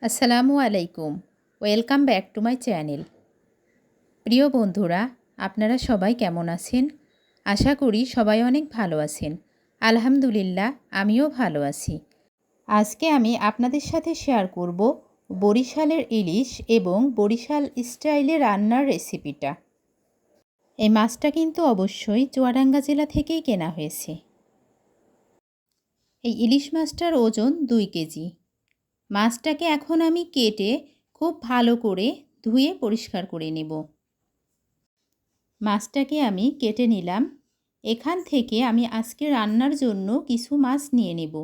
আসসালামু আলাইকুম। Welcome back to my channel. প্রিয় বন্ধুরা, আপনারা সবাই কেমন আছেন? আশা করি সবাই অনেক ভালো আছেন। আলহামদুলিল্লাহ, আমিও ভালো আছি। আজকে আমি আপনাদের সাথে শেয়ার করব বরিশালের ইলিশ এবং বরিশাল স্টাইলে রান্নার রেসিপিটা। এই মাছটা কিন্তু অবশ্যই চুয়াডাঙ্গা জেলা থেকেই কেনা হয়েছে। এই ইলিশ মাছটার ওজন 2 কেজি। মাছটাকে এখন আমি কেটে খুব ভালো করে ধুয়ে পরিষ্কার করে নেব। মাছটাকে আমি কেটে নিলাম। এখান থেকে আমি আজকে রান্নার জন্য কিছু মাছ নিয়ে নেব।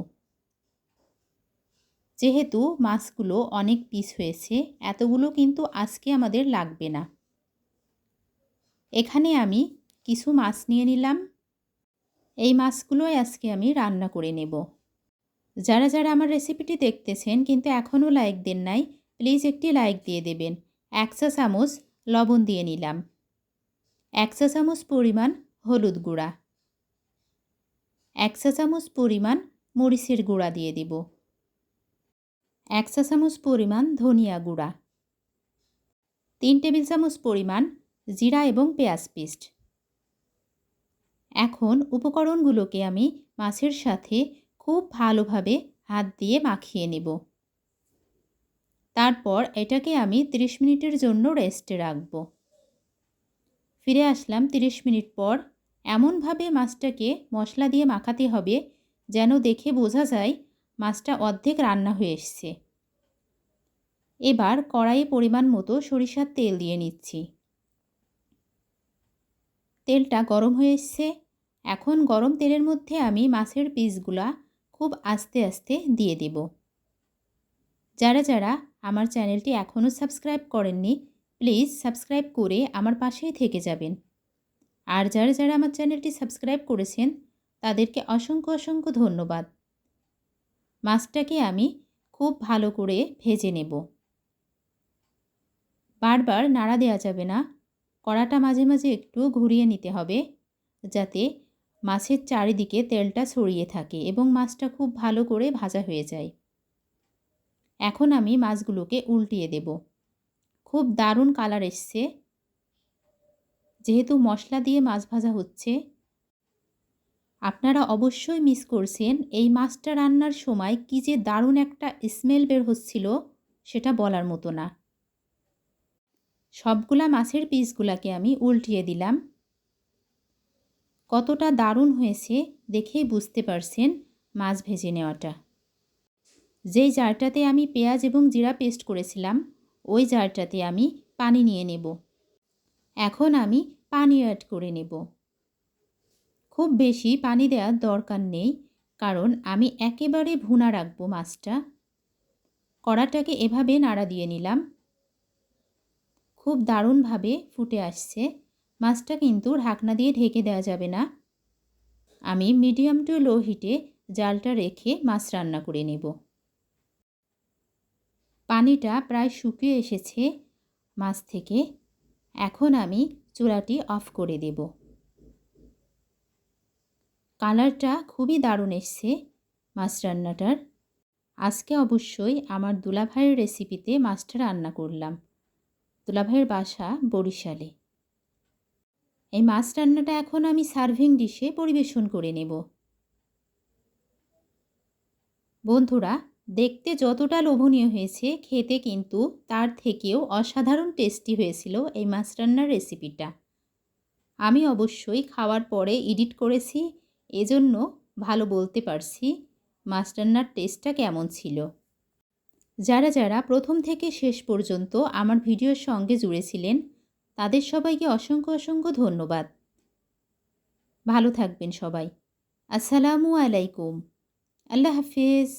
যেহেতু মাছগুলো অনেক পিস হয়েছে, এতগুলো কিন্তু আজকে আমাদের লাগবে না। এখানে আমি কিছু মাছ নিয়ে নিলাম। এই মাছগুলোই আজকে আমি রান্না করে নেব। যারা যারা আমার রেসিপিটি দেখতেছেন কিন্তু এখনও লাইক দেন নাই, প্লিজ একটি লাইক দিয়ে দেবেন। 1 চা চামচ লবণ দিয়ে নিলাম। 1 চা চামচ পরিমাণ হলুদ গুঁড়া, 1 চা চামচ পরিমাণ মরিচের গুঁড়া দিয়ে দিব, 1 চা চামচ পরিমাণ ধনিয়া গুঁড়া, 3 টেবিল চামচ পরিমাণ জিরা এবং পেঁয়াজ পেস্ট। এখন উপকরণগুলোকে আমি মাছের সাথে খুব ভালোভাবে হাত দিয়ে মাখিয়ে নেব। তারপর এটাকে আমি 30 মিনিটের জন্য রেস্টে রাখব। ফিরে আসলাম 30 মিনিট পর। এমনভাবে মাছটাকে মশলা দিয়ে মাখাতে হবে যেন দেখে বোঝা যায় মাছটা অর্ধেক রান্না হয়ে এসছে। এবার কড়াইয়ে পরিমাণ মতো সরিষার তেল দিয়ে নিচ্ছি। তেলটা গরম হয়ে এসছে। এখন গরম তেলের মধ্যে আমি মাছের পিসগুলা খুব আস্তে আস্তে দিয়ে দেব। যারা যারা আমার চ্যানেলটি এখনও সাবস্ক্রাইব করেননি, প্লিজ সাবস্ক্রাইব করে আমার পাশেই থেকে যাবেন। আর যারা যারা আমার চ্যানেলটি সাবস্ক্রাইব করেছেন তাদেরকে অসংখ্য অসংখ্য ধন্যবাদ। মাছটাকে আমি খুব ভালো করে ভেজে নেব। বারবার নাড়া দেওয়া যাবে না। কড়াটা মাঝে মাঝে একটু ঘুরিয়ে নিতে হবে যাতে মাছের চারিদিকে তেলটা ছড়িয়ে থাকে এবং মাছটা খুব ভালো করে ভাজা হয়ে যায়। এখন আমি মাছগুলোকে উল্টিয়ে দেব। খুব দারুণ কালার এসছে। যেহেতু মশলা দিয়ে মাছ ভাজা হচ্ছে, আপনারা অবশ্যই মিস করছেন এই মাছটা রান্নার সময় কী যে দারুণ একটা স্মেল বের হচ্ছিল, সেটা বলার মতো না। সবগুলা মাছের পিসগুলাকে আমি উল্টিয়ে দিলাম। কতটা দারুণ হয়েছে দেখেই বুঝতে পারছেন মাছ ভেজে নেওয়াটা। যেই জারটাতে আমি পেঁয়াজ এবং জিরা পেস্ট করেছিলাম ওই জারটাতে আমি পানি নিয়ে নেব। এখন আমি পানি অ্যাড করে নেব। খুব বেশি পানি দেওয়ার দরকার নেই, কারণ আমি একেবারে ভুনা রাখবো মাছটা। কড়াটাকে এভাবে নাড়া দিয়ে নিলাম। খুব দারুণভাবে ফুটে আসছে। মাছটা কিন্তু ঢাকনা দিয়ে ঢেকে দেওয়া যাবে না। আমি মিডিয়াম টু লো হিটে জালটা রেখে মাছ রান্না করে নেব। পানিটা প্রায় শুকিয়ে এসেছে মাছ থেকে। এখন আমি চুলাটি অফ করে দেব। কালারটা খুবই দারুণ এসছে মাছ রান্নাটার। আজকে অবশ্যই আমার দুলাভাইয়ের রেসিপিতে মাছটা রান্না করলাম। দুলাভাইয়ের বাসা বরিশালে। এই মাছ রান্নাটা এখন আমি সার্ভিং ডিশে পরিবেশন করে নেব। বন্ধুরা, দেখতে যতটা লোভনীয় হয়েছে, খেতে কিন্তু তার থেকেও অসাধারণ টেস্টি হয়েছিল এই মাছ রান্নার রেসিপিটা। আমি অবশ্যই খাওয়ার পরে এডিট করেছি, এজন্য ভালো বলতে পারছি মাছ রান্নার টেস্টটা কেমন ছিল। যারা যারা প্রথম থেকে শেষ পর্যন্ত আমার ভিডিওর সঙ্গে জুড়েছিলেন তাদের সবাইকে অসংখ্য অসংখ্য ধন্যবাদ। ভালো থাকবেন সবাই। আসসালামু আলাইকুম। আল্লাহ হাফিজ।